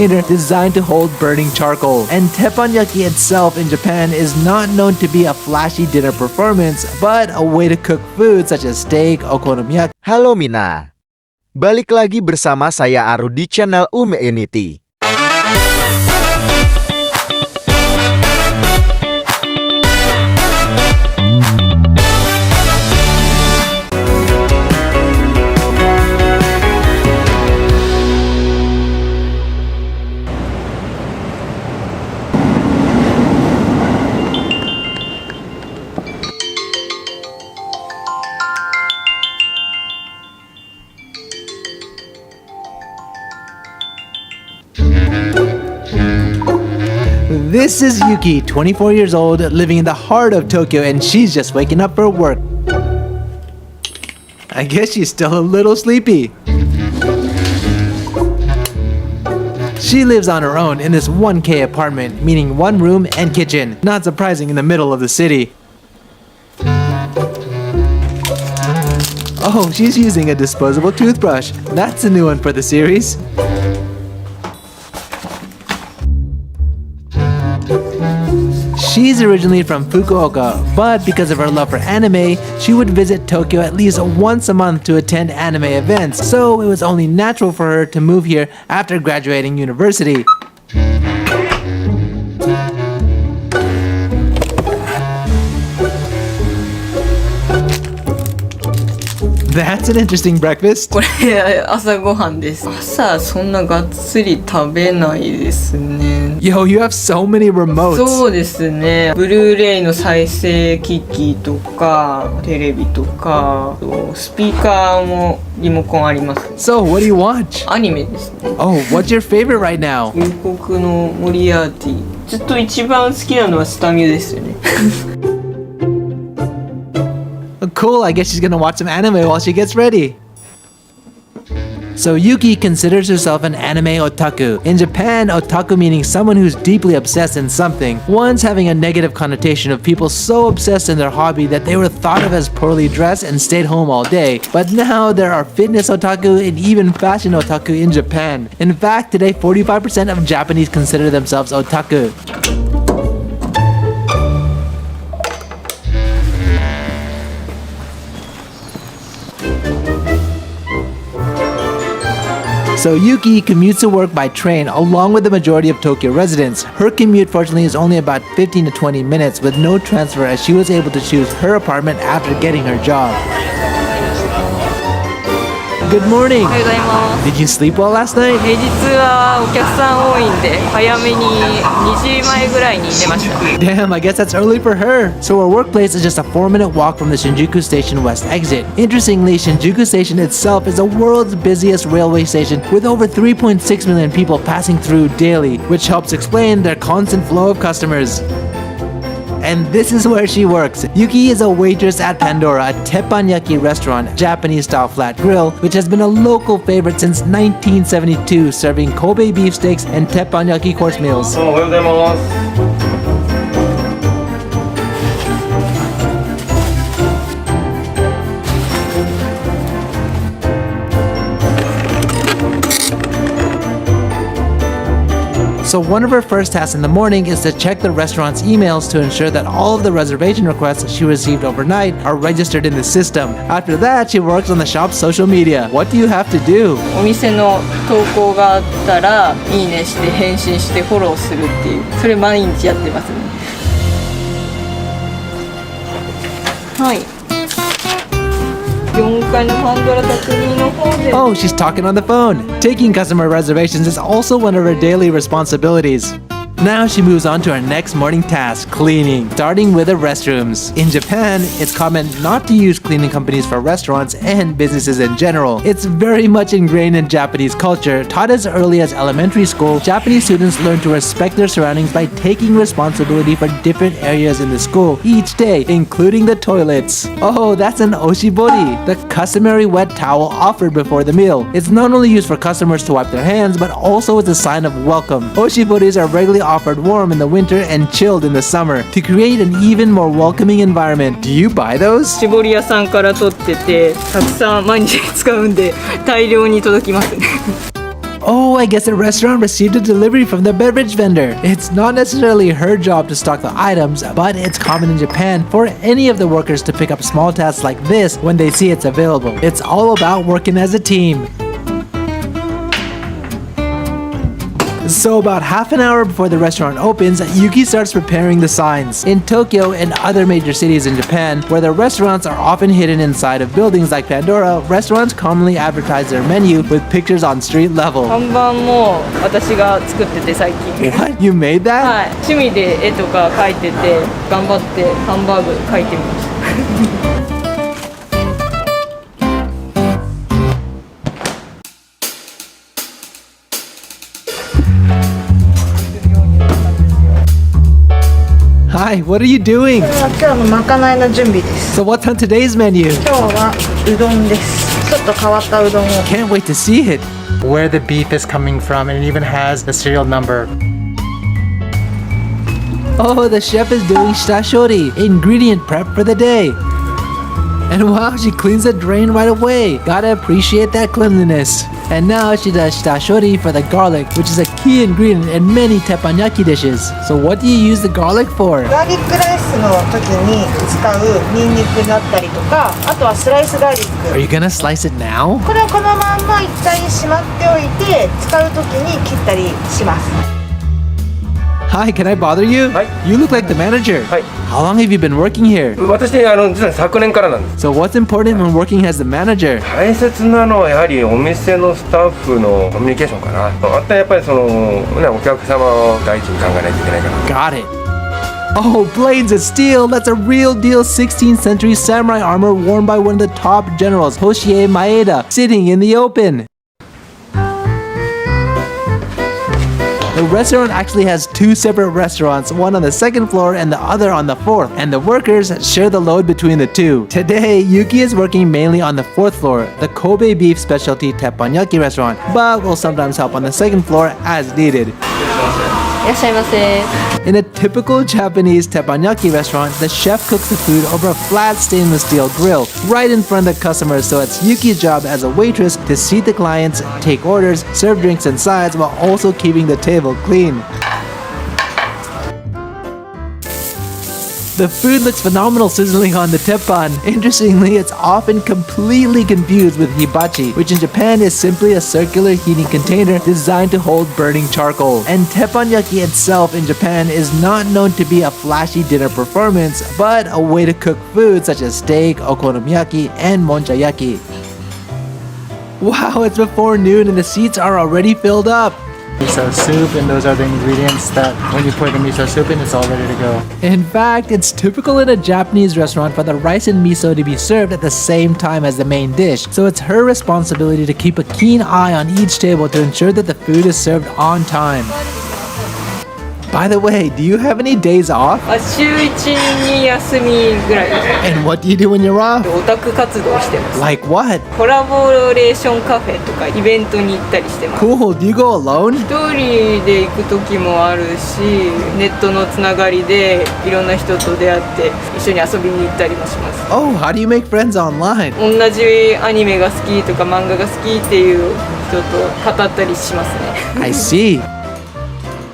designed to hold burning charcoal. And teppanyaki itself in Japan is not known to be a flashy dinner performance, but a way to cook food such as steak, okonomiyaki. Halo Minna, balik lagi bersama saya Aru di channel UmeUnity. This is Yuki, 24 years old, living in the heart of Tokyo, and she's just waking up for work. I guess she's still a little sleepy. She lives on her own in this 1K apartment, meaning one room and kitchen. Not surprising in the middle of the city. Oh, she's using a disposable toothbrush. That's a new one for the series. She's originally from Fukuoka, but because of her love for anime, she would visit Tokyo at least once a month to attend anime events, so it was only natural for her to move here after graduating university. That's an interesting breakfast. これ朝ごはんです。朝そんながっつり食べないですね。 Yo, you have so many remotes. そうですね。ブルーレイの再生機器とかテレビとかスピーカーもリモコンあります。 So, what do you watch? アニメですね。 Oh, what's your favorite right now? 英国のモリアーティ。ずっと一番好きなのはスタミュですよね。Cool, I guess she's gonna watch some anime while she gets ready. So Yuki considers herself an anime otaku. In Japan, otaku meaning someone who's deeply obsessed in something, once having a negative connotation of people so obsessed in their hobby that they were thought of as poorly dressed and stayed home all day. But now there are fitness otaku and even fashion otaku in Japan. In fact, today 45% of Japanese consider themselves otaku. So Yuki commutes to work by train along with the majority of Tokyo residents. Her commute fortunately is only about 15 to 20 minutes with no transfer, as she was able to choose her apartment after getting her job. Good morning. おはようございます。 Did you sleep well last night? 平日はお客さん多いんで早めに2時前ぐらいに寝ました。 Damn, I guess that's early for her. So her workplace is just a 4-minute walk from the Shinjuku Station West exit. Interestingly, Shinjuku Station itself is the world's busiest railway station with over 3.6 million people passing through daily, which helps explain their constant flow of customers. And this is where she works. Yuki is a waitress at Pandora, a teppanyaki restaurant, Japanese-style flat grill, which has been a local favorite since 1972, serving Kobe beefsteaks and teppanyaki course meals. おはようございます。 So one of her first tasks in the morning is to check the restaurant's emails to ensure that all of the reservation requests she received overnight are registered in the system. After that, she works on the shop's social media. What do you have to do? お店の投稿があったらいいねして返信してフォローするっていうそれ毎日やってますね。はい。4階のパンドラ匠の方で。 Oh, she's talking on the phone. Taking customer reservations is also one of her daily responsibilities. Now she moves on to her next morning task, cleaning, starting with the restrooms. In Japan, it's common not to use cleaning companies for restaurants and businesses in general. It's very much ingrained in Japanese culture. Taught as early as elementary school, Japanese students learn to respect their surroundings by taking responsibility for different areas in the school each day, including the toilets. Oh, that's an oshibori, the customary wet towel offered before the meal. It's not only used for customers to wipe their hands, but also as a sign of welcome. Oshiboris are regularly offered warm in the winter and chilled in the summer to create an even more welcoming environment. Do you buy those? 絞り屋さんから取っててたくさん毎日使うんで大量に届きますね。Oh, I guess the restaurant received a delivery from the beverage vendor. It's not necessarily her job to stock the items, but it's common in Japan for any of the workers to pick up small tasks like this when they see it's available. It's all about working as a team. So about half an hour before the restaurant opens, Yuki starts preparing the signs. In Tokyo and other major cities in Japan, where the restaurants are often hidden inside of buildings like Pandora, restaurants commonly advertise their menu with pictures on street level. 看板も私が作ってて最近。 What? You made that? はい。趣味で絵とか描いてて、頑張ってハンバーグ描いてみました。Hi, what are you doing? 今日のまかないの準備です。 So what's on today's menu? 今日はうどんです。ちょっと変わったうどんを。 Can't wait to see it. Where the beef is coming from, and it even has the serial number. Oh, the chef is doing shitashori, ingredient prep for the day. And wow, she cleans the drain right away. Gotta appreciate that cleanliness. And now she does shitashori for the garlic, which is a key ingredient in many teppanyaki dishes. So what do you use the garlic for? ガーリックライスの時に使うニンニクだったりとか、あとはスライスガーリッ Are ク。 you gonna slice it now? これをこのまんま一回しまっておいて、使う時に切ったりします。 Hi, can I bother you? Hi. You look like the manager. Hi. How long have you been working here? 私実は昨年からなんです。 So what's important when working as the manager? 大切なのはやはりお店のスタッフのコミュニケーションかな。あとやっぱりお客様を第一に考えないといけないかな。 Got it. Oh, blades of steel! That's a real deal 16th century samurai armor worn by one of the top generals, Hoshie Maeda, sitting in the open. The restaurant actually has two separate restaurants, one on the second floor and the other on the fourth, and the workers share the load between the two. Today, Yuki is working mainly on the fourth floor, the Kobe beef specialty teppanyaki restaurant, but will sometimes help on the second floor as needed. いらっしゃいませ。 In a typical Japanese teppanyaki restaurant, the chef cooks the food over a flat stainless steel grill right in front of the customers, so it's Yuki's job as a waitress to seat the clients, take orders, serve drinks and sides while also keeping the table clean. The food looks phenomenal sizzling on the teppan. Interestingly, it's often completely confused with hibachi, which in Japan is simply a circular heating container designed to hold burning charcoal. And teppanyaki itself in Japan is not known to be a flashy dinner performance, but a way to cook food such as steak, okonomiyaki, and monchayaki. Wow, it's before noon and the seats are already filled up. Miso soup, and those are the ingredients that when you pour the miso soup in, it's all ready to go. In fact, it's typical in a Japanese restaurant for the rice and miso to be served at the same time as the main dish, so it's her responsibility to keep a keen eye on each table to ensure that the food is served on time. By the way, do you have any days off? 週1に休みぐらいです。 And what do you do when you're off? オタク活動してます。 Like what? コラボレーションカフェとかイベントに行ったりしてます。 Cool, do you go alone? 一人で行く時もあるし、ネットのつながりでいろんな人と出会って一緒に遊びに行ったりもします。 Oh, how do you make friends online? 同じアニメが好きとか漫画が好きっていう人と語ったりしますね。 I see.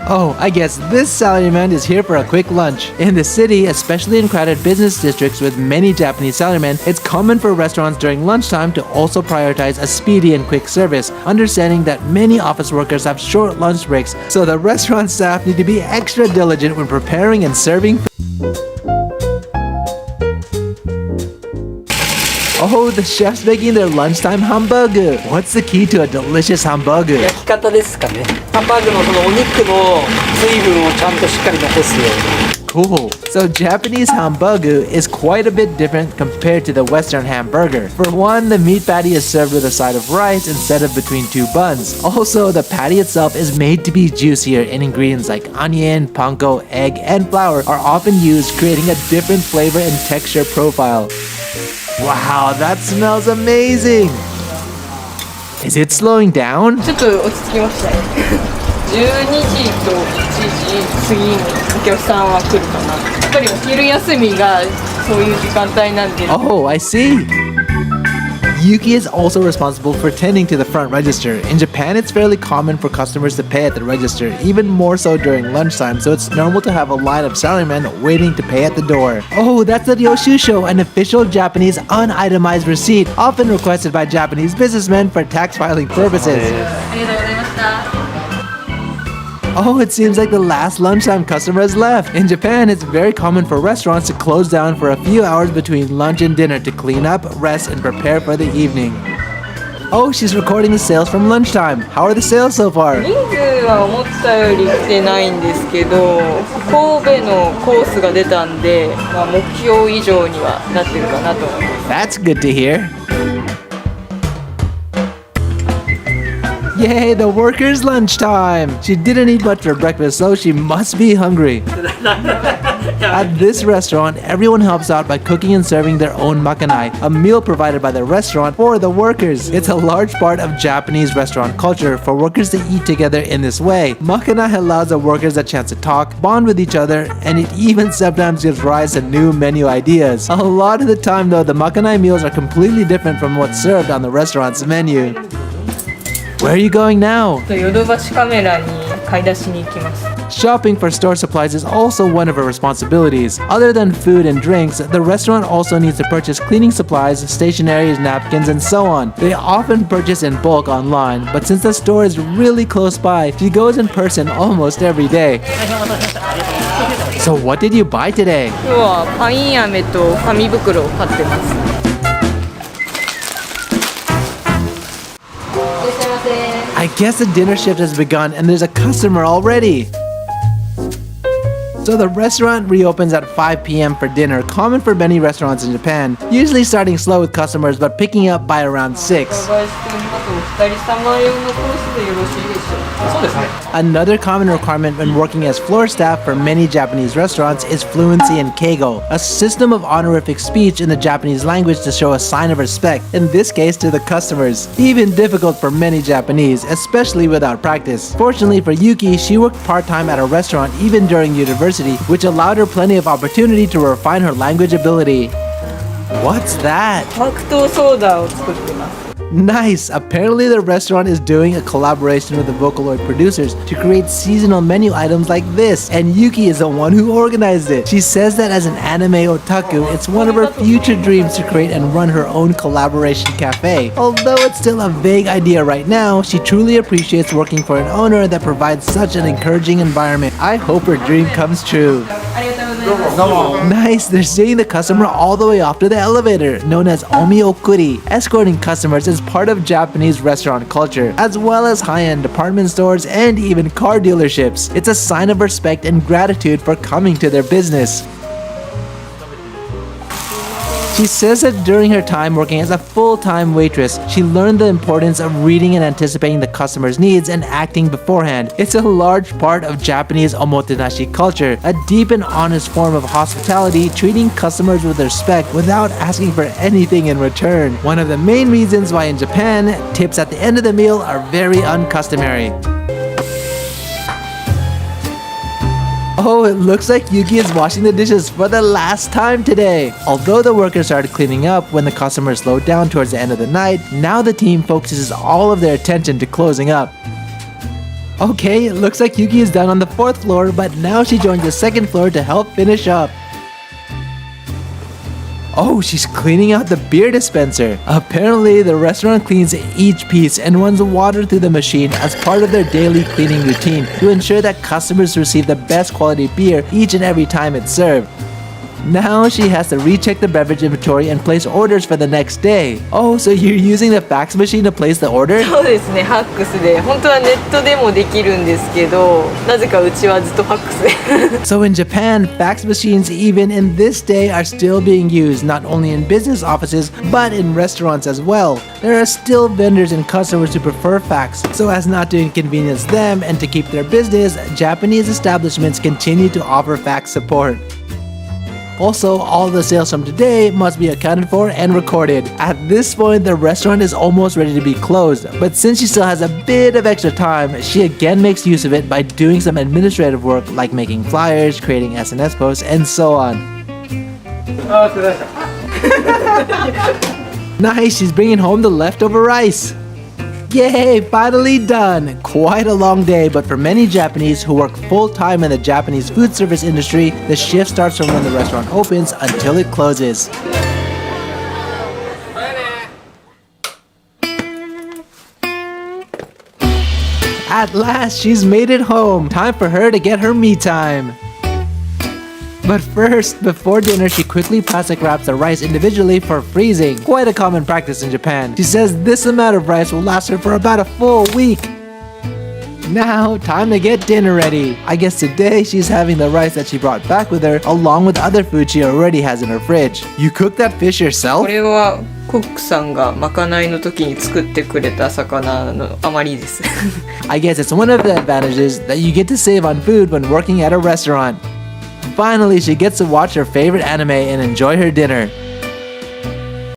Oh, I guess this salaryman is here for a quick lunch. In the city, especially in crowded business districts with many Japanese salarymen, it's common for restaurants during lunchtime to also prioritize a speedy and quick service, understanding that many office workers have short lunch breaks, so the restaurant staff need to be extra diligent when preparing and serving food. Oh, the chef's making their lunchtime hamburger. What's the key to a delicious hamburger? 焼き方ですかね。ハンバーグのそのお肉の水分をちゃんとしっかり残すように。 Cool. So Japanese hamburger is quite a bit different compared to the Western hamburger. For one, the meat patty is served with a side of rice instead of between two buns. Also, the patty itself is made to be juicier, and ingredients like onion, panko, egg, and flour are often used, creating a different flavor and texture profile. Wow, that smells amazing! Is it slowing down? ちょっと落ち着きましたね。12時と1時過ぎにお客さんは来るかな。やっぱりお昼休みがそういう時間帯なんで。 Oh, I see. Yuki is also responsible for tending to the front register. In Japan, it's fairly common for customers to pay at the register, even more so during lunchtime, so it's normal to have a line of salarymen waiting to pay at the door. Oh, that's the Ryoshusho, an official Japanese unitemized receipt, often requested by Japanese businessmen for tax filing purposes. Oh, it seems like the last lunchtime customer has left. In Japan, it's very common for restaurants to close down for a few hours between lunch and dinner to clean up, rest, and prepare for the evening. Oh, she's recording the sales from lunchtime. How are the sales so far? 人数は思ったより来てないんですけど、神戸のコースが出たんで、目標以上にはなってるかなと思います。 That's good to hear. Yay, the workers' lunchtime! She didn't eat much for breakfast, so she must be hungry. At this restaurant, everyone helps out by cooking and serving their own makanai, a meal provided by the restaurant for the workers. It's a large part of Japanese restaurant culture for workers to eat together in this way. Makanai allows the workers a chance to talk, bond with each other, and it even sometimes gives rise to new menu ideas. A lot of the time though, the makanai meals are completely different from what's served on the restaurant's menu. Where are you going now? ヨドバシカメラに買い出しに行きます。 Shopping for store supplies is also one of her responsibilities. Other than food and drinks, the restaurant also needs to purchase cleaning supplies, stationery, napkins, and so on. They often purchase in bulk online, but since the store is really close by, she goes in person almost every day. So what did you buy today? 今日はパイン飴と紙袋を買ってます。 I guess the dinner shift has begun and there's a customer already. So the restaurant reopens at 5 p.m. for dinner, common for many restaurants in Japan, usually starting slow with customers but picking up by around 6. Another common requirement when working as floor staff for many Japanese restaurants is fluency in keigo, a system of honorific speech in the Japanese language to show a sign of respect, in this case to the customers. Even difficult for many Japanese, especially without practice. Fortunately for Yuki, she worked part-time at a restaurant even during university, which allowed her plenty of opportunity to refine her language ability. What's that? 白桃ソーダを作ってます。 Nice! Apparently the restaurant is doing a collaboration with the Vocaloid producers to create seasonal menu items like this, and Yuki is the one who organized it. She says that as an anime otaku, it's one of her future dreams to create and run her own collaboration cafe. Although it's still a vague idea right now, she truly appreciates working for an owner that provides such an encouraging environment. I hope her dream comes true. Nice! They're seeing the customer all the way off to the elevator, known as omi okuri. Escorting customers is part of Japanese restaurant culture, as well as high-end department stores and even car dealerships. It's a sign of respect and gratitude for coming to their business. She says that during her time working as a full-time waitress, she learned the importance of reading and anticipating the customer's needs and acting beforehand. It's a large part of Japanese omotenashi culture, a deep and honest form of hospitality, treating customers with respect without asking for anything in return. One of the main reasons why in Japan, tips at the end of the meal are very uncustomary. Oh, it looks like Yuki is washing the dishes for the last time today. Although the workers started cleaning up when the customers slowed down towards the end of the night, now the team focuses all of their attention to closing up. Okay, it looks like Yuki is done on the 4th floor, but now she joins the 2nd floor to help finish up. Oh, she's cleaning out the beer dispenser. Apparently, the restaurant cleans each piece and runs water through the machine as part of their daily cleaning routine to ensure that customers receive the best quality beer each and every time it's served. Now she has to recheck the beverage inventory and place orders for the next day. Oh, so you're using the fax machine to place the order? そうですね、ファックスで本当はネットでもできるんですけど、なぜかうちはずっとファックスで。So in Japan, fax machines even in this day are still being used not only in business offices but in restaurants as well. There are still vendors and customers who prefer fax. So as not to inconvenience them and to keep their business, Japanese establishments continue to offer fax support. Also, all the sales from today must be accounted for and recorded. At this point, the restaurant is almost ready to be closed, but since she still has a bit of extra time, she again makes use of it by doing some administrative work like making flyers, creating SNS posts, and so on. Nice, she's bringing home the leftover rice. Yay, finally done! Quite a long day, but for many Japanese who work full-time in the Japanese food service industry, the shift starts from when the restaurant opens until it closes. At last, she's made it home. Time for her to get her me time. But first, before dinner, she quickly plastic wraps the rice individually for freezing. Quite a common practice in Japan. She says this amount of rice will last her for about a full week. Now, time to get dinner ready. I guess today she's having the rice that she brought back with her, along with other food she already has in her fridge. You cook that fish yourself? これはコックさんがまかないの時に作ってくれた魚の余りです。I guess it's one of the advantages that you get to save on food when working at a restaurant. Finally, she gets to watch her favorite anime and enjoy her dinner.